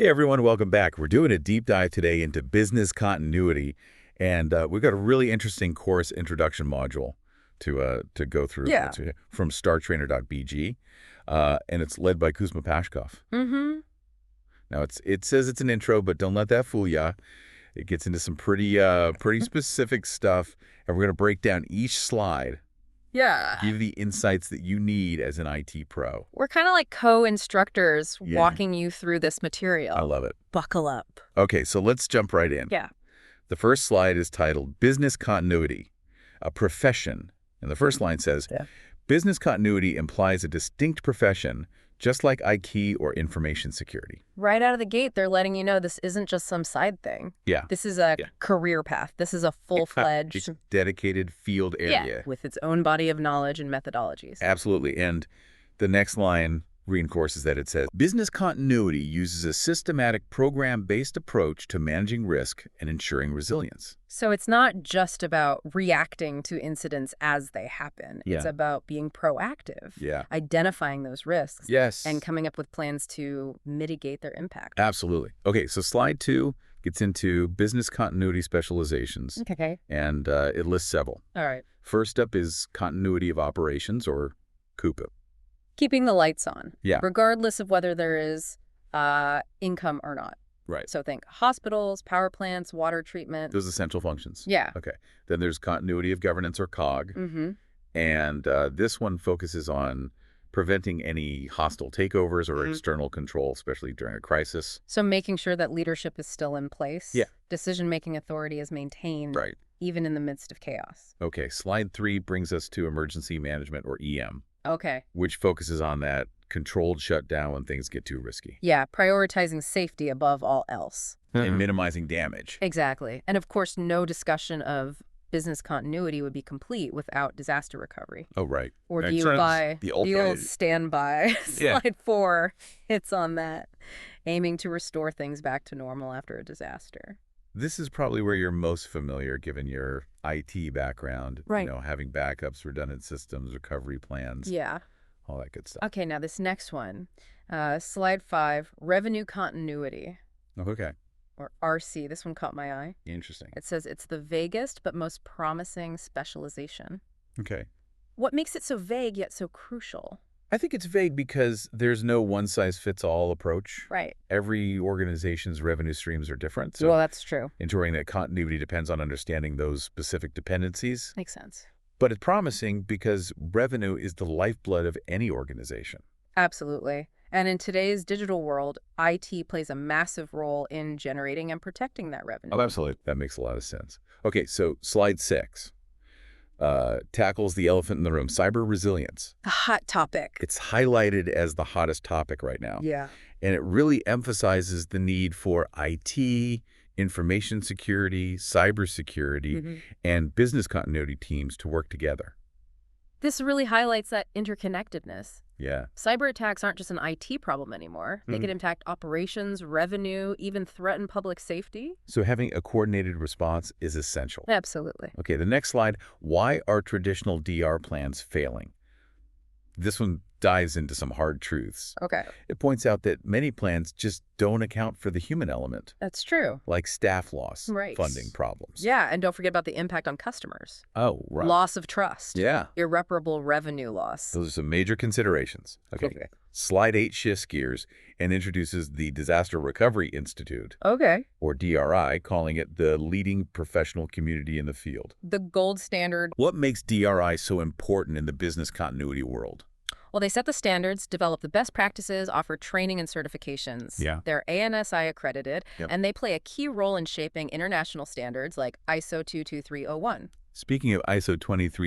Hey everyone, welcome back. We're doing a deep dive today into business continuity, and we've got a really interesting course introduction module to go through Yeah. from startrainer.bg, and it's led by Kuzma Pashkov. Mm-hmm. Now it says it's an intro, but don't let that fool ya. It gets into some pretty specific stuff, and we're going to break down each slide, Yeah. give you the insights that you need as an IT pro. We're kind of like co-instructors Yeah. walking you through this material. I love it. Buckle up. Okay, so let's jump right in. Yeah. The first slide is titled Business Continuity, a Profession. And the first line says, Yeah. Business continuity implies a distinct profession, just like IT or information security. Right out of the gate, they're letting you know this isn't just some side thing. Yeah. This is a Yeah. career path. This is a full-fledged, It's a dedicated field area. with its own body of knowledge and methodologies. Absolutely. And the next line reinforces that. It says, business continuity uses a systematic program-based approach to managing risk and ensuring resilience. So it's not just about reacting to incidents as they happen. Yeah. It's about being proactive, Yeah. identifying those risks, Yes. and coming up with plans to mitigate their impact. Absolutely. Okay, so slide 2 gets into business continuity specializations, Okay. and it lists several. All right. First up is continuity of operations, or CUPA. Keeping the lights on, Yeah. regardless of whether there is income or not. Right. So think hospitals, power plants, water treatment. Those essential functions. Yeah. Okay. Then there's continuity of governance, or COG, Mm-hmm. and this one focuses on preventing any hostile takeovers or external control, especially during a crisis. So making sure that leadership is still in place. Yeah. Decision-making authority is maintained. Right. Even in the midst of chaos. Okay, slide 3 brings us to emergency management, or EM, Okay. which focuses on that controlled shutdown when things get too risky. Yeah, prioritizing safety above all else. And minimizing damage. Exactly. And of course, no discussion of business continuity would be complete without disaster recovery. Oh, right. Or do That's you right. buy The the old old guy. standby? Yeah. Slide 4 hits on that, aiming to restore things back to normal after a disaster. This is probably where you're most familiar, given your IT background. Right. You know, having backups, redundant systems, recovery plans, Yeah. all that good stuff. Okay, now this next one, slide 5, revenue continuity, Okay. or RC. This one caught my eye. Interesting. It says it's the vaguest but most promising specialization. Okay. What makes it so vague yet so crucial? I think it's vague because there's no one-size-fits-all approach. Right. Every organization's revenue streams are different. So Well, that's true. ensuring that continuity depends on understanding those specific dependencies. Makes sense. But it's promising because revenue is the lifeblood of any organization. Absolutely. And in today's digital world, IT plays a massive role in generating and protecting that revenue. Oh, absolutely. That makes a lot of sense. Okay, so slide 6 tackles the elephant in the room, cyber resilience. A hot topic. It's highlighted as the hottest topic right now. Yeah. And it really emphasizes the need for IT, information security, cybersecurity, and business continuity teams to work together. This really highlights that interconnectedness. Yeah. Cyber attacks aren't just an IT problem anymore. They can impact operations, revenue, even threaten public safety. So having a coordinated response is essential. Absolutely. Okay, the next slide. Why are traditional DR plans failing? This one dives into some hard truths. Okay. It points out that many plans just don't account for the human element, That's true. like staff loss, Right. funding problems. Yeah, and don't forget about the impact on customers. Oh, right. Loss of trust. Yeah. Irreparable revenue loss. Those are some major considerations. Okay. Slide 8 shifts gears and introduces the Disaster Recovery Institute, Okay. or DRI, calling it the leading professional community in the field. The gold standard. What makes DRI so important in the business continuity world? Well, they set the standards, develop the best practices, offer training and certifications. Yeah. They're ANSI accredited, Yep. and they play a key role in shaping international standards like ISO 22301. Speaking of ISO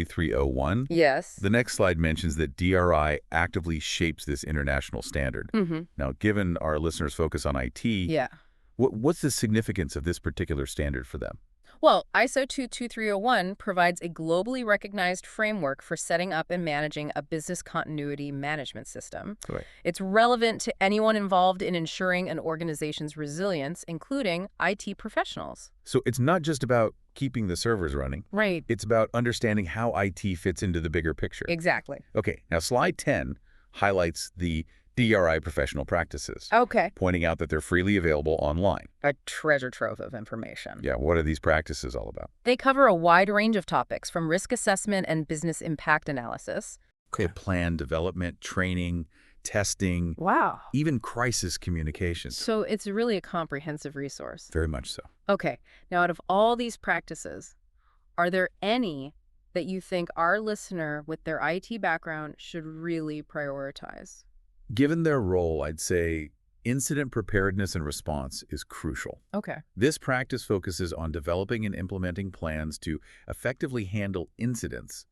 23301, Yes. the next slide mentions that DRI actively shapes this international standard. Now, given our listeners' focus on IT, Yeah. what's the significance of this particular standard for them? Well, ISO 22301 provides a globally recognized framework for setting up and managing a business continuity management system. Right. It's relevant to anyone involved in ensuring an organization's resilience, including IT professionals. So it's not just about keeping the servers running. Right. It's about understanding how IT fits into the bigger picture. Exactly. Okay, now slide 10 highlights the DRI professional practices, Okay. pointing out that they're freely available online. A treasure trove of information. Yeah, what are these practices all about? They cover a wide range of topics, from risk assessment and business impact analysis. Okay, plan development, training, testing, Wow. even crisis communications. So it's really a comprehensive resource. Very much so. Okay. Now, out of all these practices, are there any that you think our listener with their IT background should really prioritize? Given their role, I'd say incident preparedness and response is crucial. Okay. This practice focuses on developing and implementing plans to effectively handle incidents,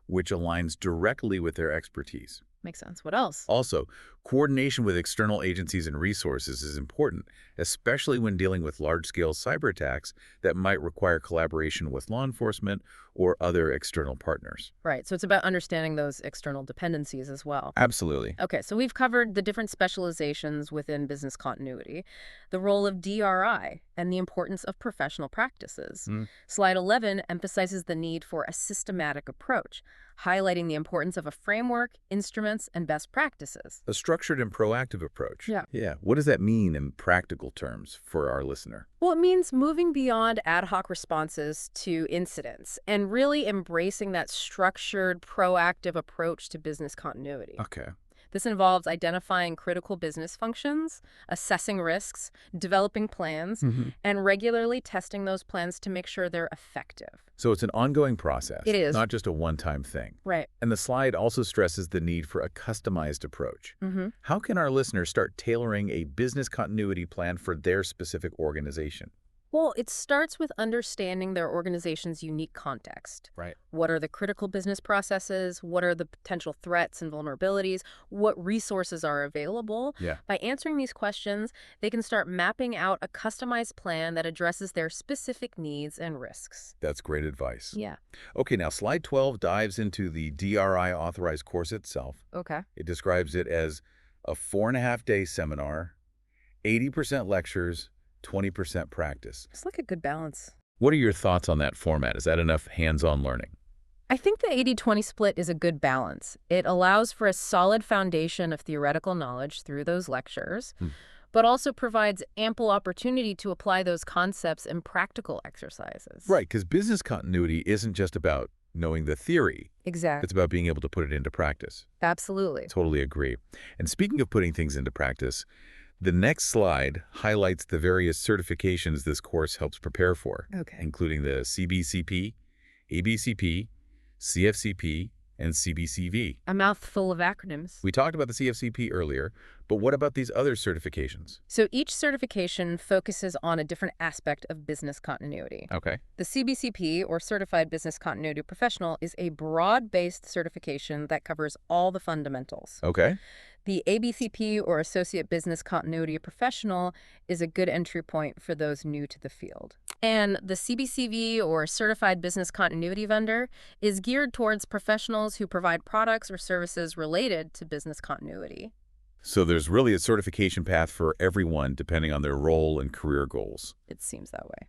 which aligns directly with their expertise. Makes sense. What else? Also, coordination with external agencies and resources is important, especially when dealing with large-scale cyber attacks that might require collaboration with law enforcement or other external partners. Right. So it's about understanding those external dependencies as well. Absolutely. Okay, so we've covered the different specializations within business continuity, the role of DRI, and the importance of professional practices. Slide 11 emphasizes the need for a systematic approach, highlighting the importance of a framework, instruments, and best practices. A structured and proactive approach. Yeah. Yeah. What does that mean in practical terms for our listener? Well, it means moving beyond ad hoc responses to incidents and really embracing that structured, proactive approach to business continuity. Okay. This involves identifying critical business functions, assessing risks, developing plans, and regularly testing those plans to make sure they're effective. So it's an ongoing process. It is. Not just a one-time thing. Right. And the slide also stresses the need for a customized approach. How can our listeners start tailoring a business continuity plan for their specific organization? Well, it starts with understanding their organization's unique context. Right. What are the critical business processes? What are the potential threats and vulnerabilities? What resources are available? Yeah. By answering these questions, they can start mapping out a customized plan that addresses their specific needs and risks. That's great advice. Yeah. Okay, now slide 12 dives into the DRI authorized course itself. Okay. It describes it as a 4.5-day seminar, 80% lectures, 20% practice. It's like a good balance. What are your thoughts on that format? Is that enough hands-on learning? I think the 80-20 split is a good balance. It allows for a solid foundation of theoretical knowledge through those lectures, but also provides ample opportunity to apply those concepts in practical exercises. Right, because business continuity isn't just about knowing the theory. Exactly. It's about being able to put it into practice. Absolutely. Totally agree. And speaking of putting things into practice, the next slide highlights the various certifications this course helps prepare for, including the CBCP, ABCP, CFCP, and CBCV. A mouthful of acronyms. We talked about the CFCP earlier, but what about these other certifications? So each certification focuses on a different aspect of business continuity. Okay. The CBCP, or Certified Business Continuity Professional, is a broad-based certification that covers all the fundamentals. Okay. The ABCP, or Associate Business Continuity Professional, is a good entry point for those new to the field. And the CBCV, or Certified Business Continuity Vendor, is geared towards professionals who provide products or services related to business continuity. So there's really a certification path for everyone depending on their role and career goals. It seems that way.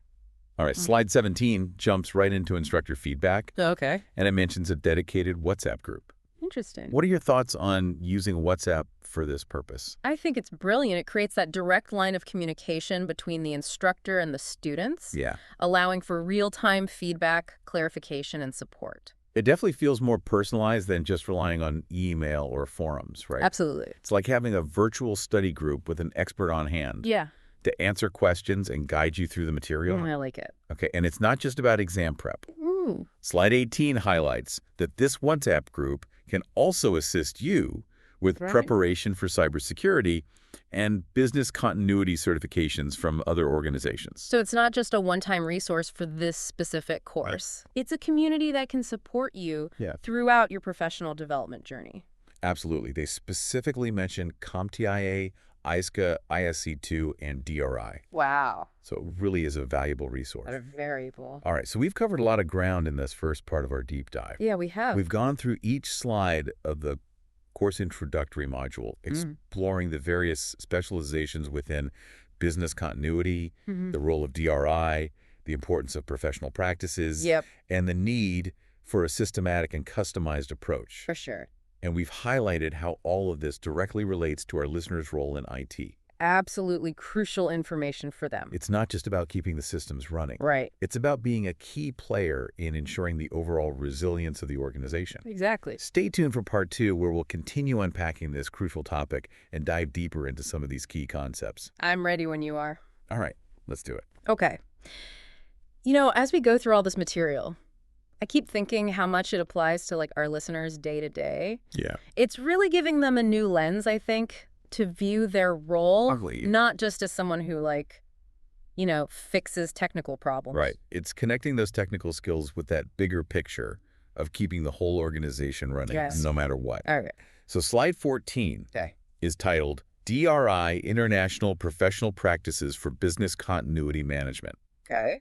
All right, slide 17 jumps right into instructor feedback, Okay. and it mentions a dedicated WhatsApp group. Interesting. What are your thoughts on using WhatsApp for this purpose? I think it's brilliant. It creates that direct line of communication between the instructor and the students, Yeah. allowing for real-time feedback, clarification, and support. It definitely feels more personalized than just relying on email or forums, right? Absolutely. It's like having a virtual study group with an expert on hand Yeah. to answer questions and guide you through the material. I like it. Okay, and it's not just about exam prep. Ooh. Slide 18 highlights that this WhatsApp group can also assist you with preparation for cybersecurity and business continuity certifications from other organizations. So it's not just a one-time resource for this specific course. It's a community that can support you throughout your professional development journey. Absolutely. They specifically mention CompTIA, ISCA, ISC2, and DRI. Wow. So it really is a valuable resource. What a variable. All right, so we've covered a lot of ground in this first part of our deep dive. Yeah, we have. We've gone through each slide of the course introductory module, exploring the various specializations within business continuity, the role of DRI, the importance of professional practices, and the need for a systematic and customized approach. For sure. And we've highlighted how all of this directly relates to our listeners' role in IT. Absolutely crucial information for them. It's not just about keeping the systems running. Right. It's about being a key player in ensuring the overall resilience of the organization. Exactly. Stay tuned for part 2, where we'll continue unpacking this crucial topic and dive deeper into some of these key concepts. I'm ready when you are. All right, let's do it. Okay. As we go through all this material, I keep thinking how much it applies to our listeners day to day. Yeah. It's really giving them a new lens, I think, to view their role, not just as someone who fixes technical problems. Right. It's connecting those technical skills with that bigger picture of keeping the whole organization running, no matter what. All right. So slide 14 is titled DRI, International Professional Practices for Business Continuity Management. Okay.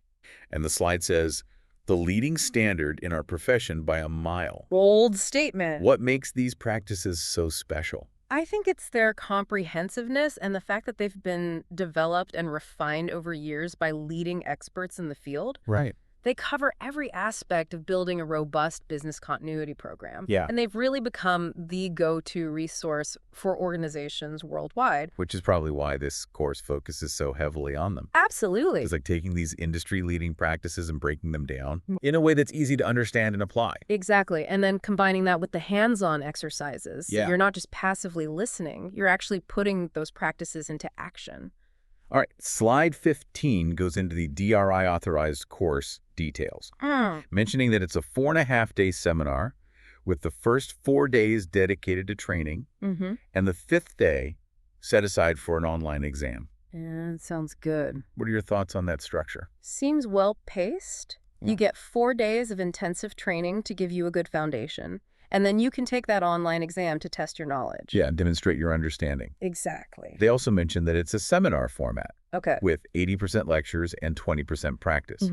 And the slide says, the leading standard in our profession by a mile. Bold statement. What makes these practices so special? I think it's their comprehensiveness and the fact that they've been developed and refined over years by leading experts in the field. Right. They cover every aspect of building a robust business continuity program. Yeah. And they've really become the go-to resource for organizations worldwide. Which is probably why this course focuses so heavily on them. Absolutely. It's like taking these industry-leading practices and breaking them down in a way that's easy to understand and apply. Exactly. And then combining that with the hands-on exercises. Yeah. You're not just passively listening. You're actually putting those practices into action. All right, slide 15 goes into the DRI authorized course details, mentioning that it's a 4.5-day seminar with the first 4 days dedicated to training and the 5th day set aside for an online exam. Yeah, sounds good. What are your thoughts on that structure? Seems well-paced. Yeah. You get 4 days of intensive training to give you a good foundation. And then you can take that online exam to test your knowledge. Yeah, demonstrate your understanding. Exactly. They also mentioned that it's a seminar format with 80% lectures and 20% practice.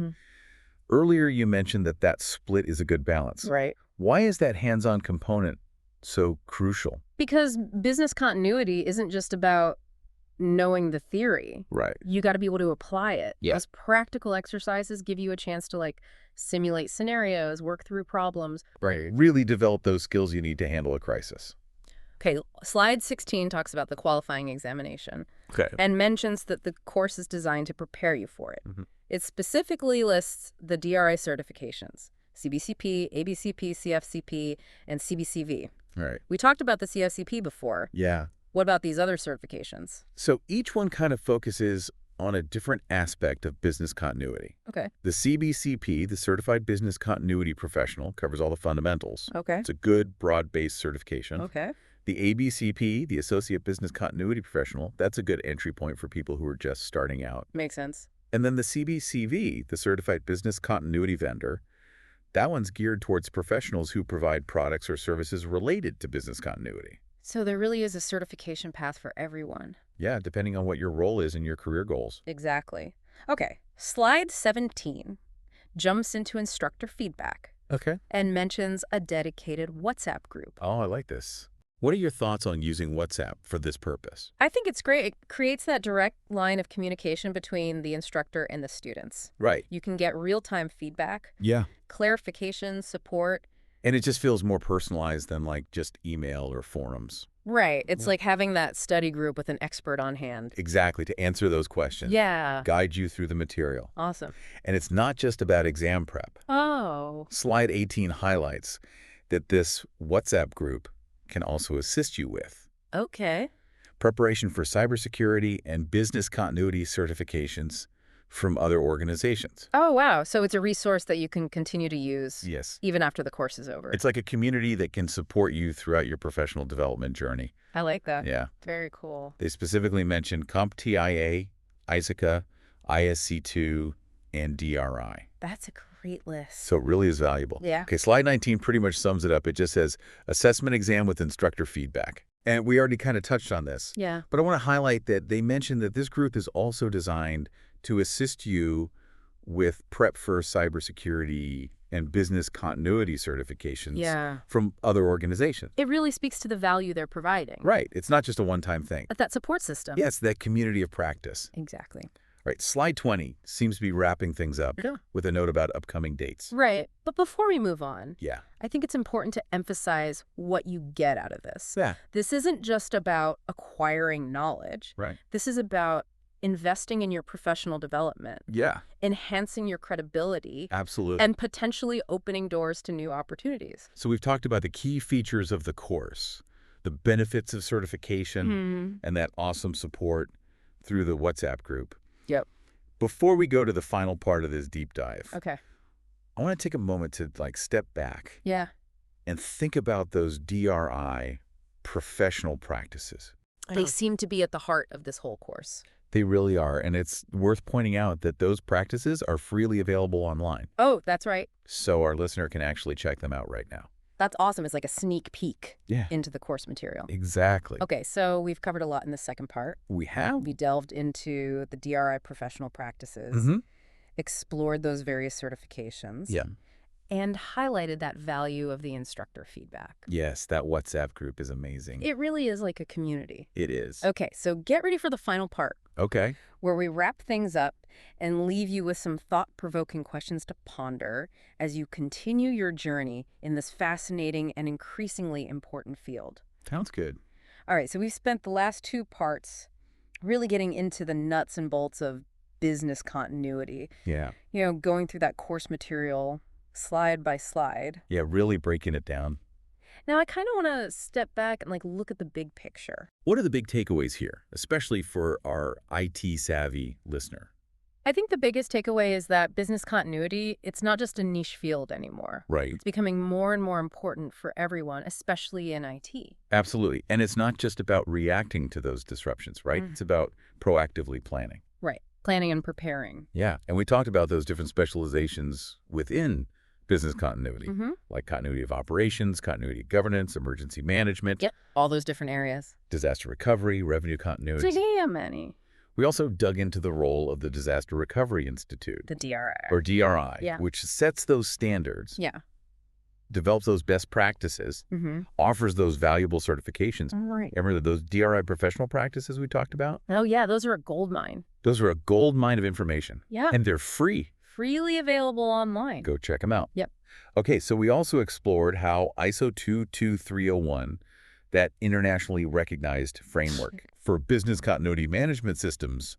Earlier, you mentioned that that split is a good balance. Right. Why is that hands-on component so crucial? Because business continuity isn't just about knowing the theory. Right. You got to be able to apply it. Yeah. Those practical exercises give you a chance to simulate scenarios, work through problems. Right. Really develop those skills you need to handle a crisis. Okay, slide 16 talks about the qualifying examination. Okay. And mentions that the course is designed to prepare you for it. It specifically lists the DRI certifications: CBCP, ABCP, CFCP, and CBCV. All right. We talked about the CFCP before. Yeah. What about these other certifications? So each one kind of focuses on a different aspect of business continuity. Okay. The CBCP, the Certified Business Continuity Professional, covers all the fundamentals. Okay. It's a good, broad-based certification. Okay. The ABCP, the Associate Business Continuity Professional, that's a good entry point for people who are just starting out. Makes sense. And then the CBCV, the Certified Business Continuity Vendor, that one's geared towards professionals who provide products or services related to business continuity. So there really is a certification path for everyone. Yeah, depending on what your role is in your career goals. Exactly. Okay, slide 17 jumps into instructor feedback. Okay. And mentions a dedicated WhatsApp group. Oh, I like this. What are your thoughts on using WhatsApp for this purpose? I think it's great. It creates that direct line of communication between the instructor and the students. Right. You can get real-time feedback, Yeah. clarification, support. And it just feels more personalized than just email or forums. Right. It's like having that study group with an expert on hand. Exactly, to answer those questions. Yeah. Guide you through the material. Awesome. And it's not just about exam prep. Oh. Slide 18 highlights that this WhatsApp group can also assist you with Okay. preparation for cybersecurity and business continuity certifications from other organizations. Oh, wow. So it's a resource that you can continue to use Yes. even after the course is over. It's like a community that can support you throughout your professional development journey. I like that. Yeah. Very cool. They specifically mentioned CompTIA, ISACA, ISC2, and DRI. That's a great list. So it really is valuable. Yeah. Okay, slide 19 pretty much sums it up. It just says assessment exam with instructor feedback. And we already kind of touched on this. Yeah. But I want to highlight that they mentioned that this group is also designed to assist you with prep for cybersecurity and business continuity certifications from other organizations. It really speaks to the value they're providing. Right. It's not just a one-time thing. That support system. Yes, that community of practice. Exactly. All Right. Slide 20 seems to be wrapping things up Yeah. with a note about upcoming dates. Right. But before we move on, Yeah. I think it's important to emphasize what you get out of this. Yeah. This isn't just about acquiring knowledge. Right. This is about investing in your professional development, Yeah. enhancing your credibility, Absolutely. and potentially opening doors to new opportunities. So we've talked about the key features of the course, the benefits of certification, and that awesome support through the WhatsApp group. Yep. Before we go to the final part of this deep dive, Okay. I want to take a moment to step back Yeah. and think about those DRI professional practices. They seem to be at the heart of this whole course. They really are, and it's worth pointing out that those practices are freely available online. Oh, that's right. So our listener can actually check them out right now. That's awesome. It's like a sneak peek Yeah. into the course material. Exactly. Okay, so we've covered a lot in the second part. We have. We delved into the DRI professional practices, explored those various certifications, Yeah. and highlighted that value of the instructor feedback. Yes, that WhatsApp group is amazing. It really is like a community. It is. Okay, so get ready for the final part, Okay. where we wrap things up and leave you with some thought-provoking questions to ponder as you continue your journey in this fascinating and increasingly important field. Sounds good. All right, so we've spent the last two parts really getting into the nuts and bolts of business continuity. Yeah. You know, going through that course material slide by slide. Yeah, really breaking it down. Now, I kind of want to step back and look at the big picture. What are the big takeaways here, especially for our IT-savvy listener? I think the biggest takeaway is that business continuity, it's not just a niche field anymore. Right. It's becoming more and more important for everyone, especially in IT. Absolutely. And it's not just about reacting to those disruptions, right? It's about proactively planning. Right. Planning and preparing. Yeah. And we talked about those different specializations within business continuity, like continuity of operations, continuity of governance, emergency management. Yep. All those different areas. Disaster recovery, revenue continuity. Damn many. We also dug into the role of the Disaster Recovery Institute. The DRI. Or DRI, which sets those standards, develops those best practices, offers those valuable certifications. Right. Remember those DRI professional practices we talked about? Oh, yeah, those are a gold mine. Those are a gold mine of information. Yeah. And they're free. Freely available online. Go check them out. Yep. Okay, so we also explored how ISO 22301, that internationally recognized framework for business continuity management systems,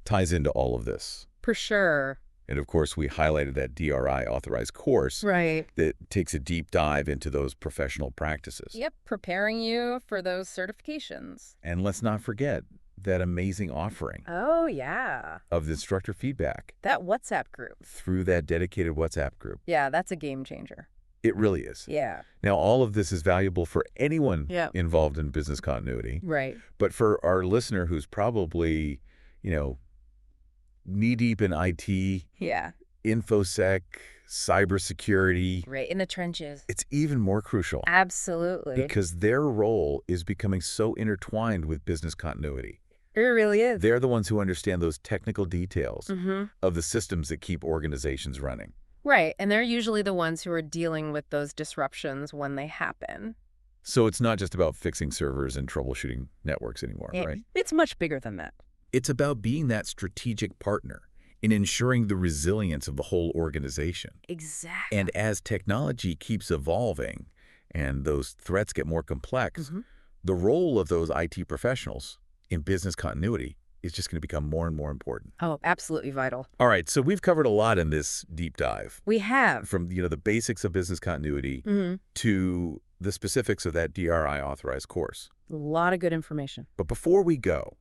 ties into all of this. For sure. And of course, we highlighted that DRI authorized course that takes a deep dive into those professional practices. Yep, preparing you for those certifications. And let's not forget that amazing offering. Oh, yeah. Of the instructor feedback. That WhatsApp group. Through that dedicated WhatsApp group. Yeah, that's a game changer. It really is. Yeah. Now, all of this is valuable for anyone involved in business continuity. Right. But for our listener who's probably, knee-deep in IT, InfoSec, cybersecurity. Right, in the trenches. It's even more crucial. Absolutely. Because their role is becoming so intertwined with business continuity. It really is. They're the ones who understand those technical details of the systems that keep organizations running. Right, and they're usually the ones who are dealing with those disruptions when they happen. So it's not just about fixing servers and troubleshooting networks anymore, right? It's much bigger than that. It's about being that strategic partner in ensuring the resilience of the whole organization. Exactly. And as technology keeps evolving and those threats get more complex, the role of those IT professionals in business continuity is just going to become more and more important. Oh, absolutely vital. All right, so we've covered a lot in this deep dive. We have. From, the basics of business continuity to the specifics of that DRI authorized course. A lot of good information. But before we go,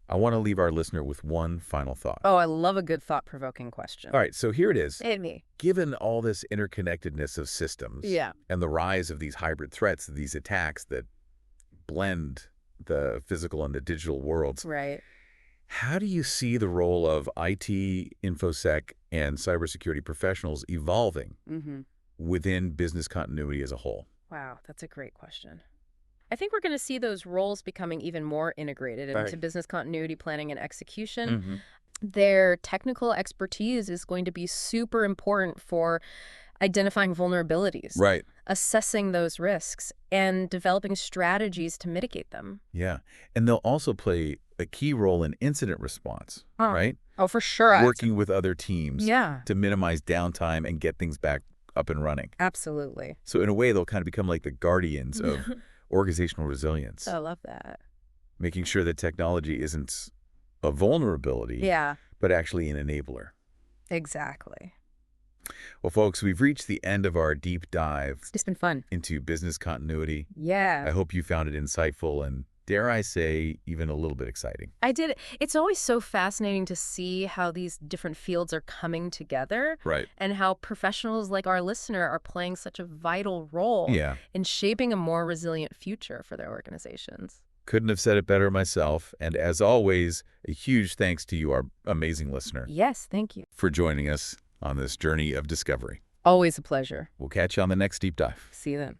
I want to leave our listener with one final thought. Oh, I love a good thought-provoking question. All right, so here it is. Hit me. Given all this interconnectedness of systems and the rise of these hybrid threats, these attacks that blend the physical and the digital worlds, how do you see the role of IT, InfoSec, and cybersecurity professionals evolving within business continuity as a whole? Wow, that's a great question. I think we're going to see those roles becoming even more integrated into business continuity planning and execution. Their technical expertise is going to be super important for identifying vulnerabilities, assessing those risks, and developing strategies to mitigate them. Yeah, and they'll also play a key role in incident response, right? Oh, for sure. Working with other teams Yeah. to minimize downtime and get things back up and running. Absolutely. So in a way, they'll kind of become like the guardians of organizational resilience, I love that. making sure that technology isn't a vulnerability, Yeah, but actually an enabler. exactly. Well, folks, we've reached the end of our deep dive It's just been fun. into business continuity. I Yeah. hope you found it insightful and, dare I say, even a little bit exciting. I did. It's always so fascinating to see how these different fields are coming together Right. and how professionals like our listener are playing such a vital role Yeah. in shaping a more resilient future for their organizations. Couldn't have said it better myself. And as always, a huge thanks to you, our amazing listener, Yes, thank you. for joining us on this journey of discovery. Always a pleasure. We'll catch you on the next deep dive. See you then.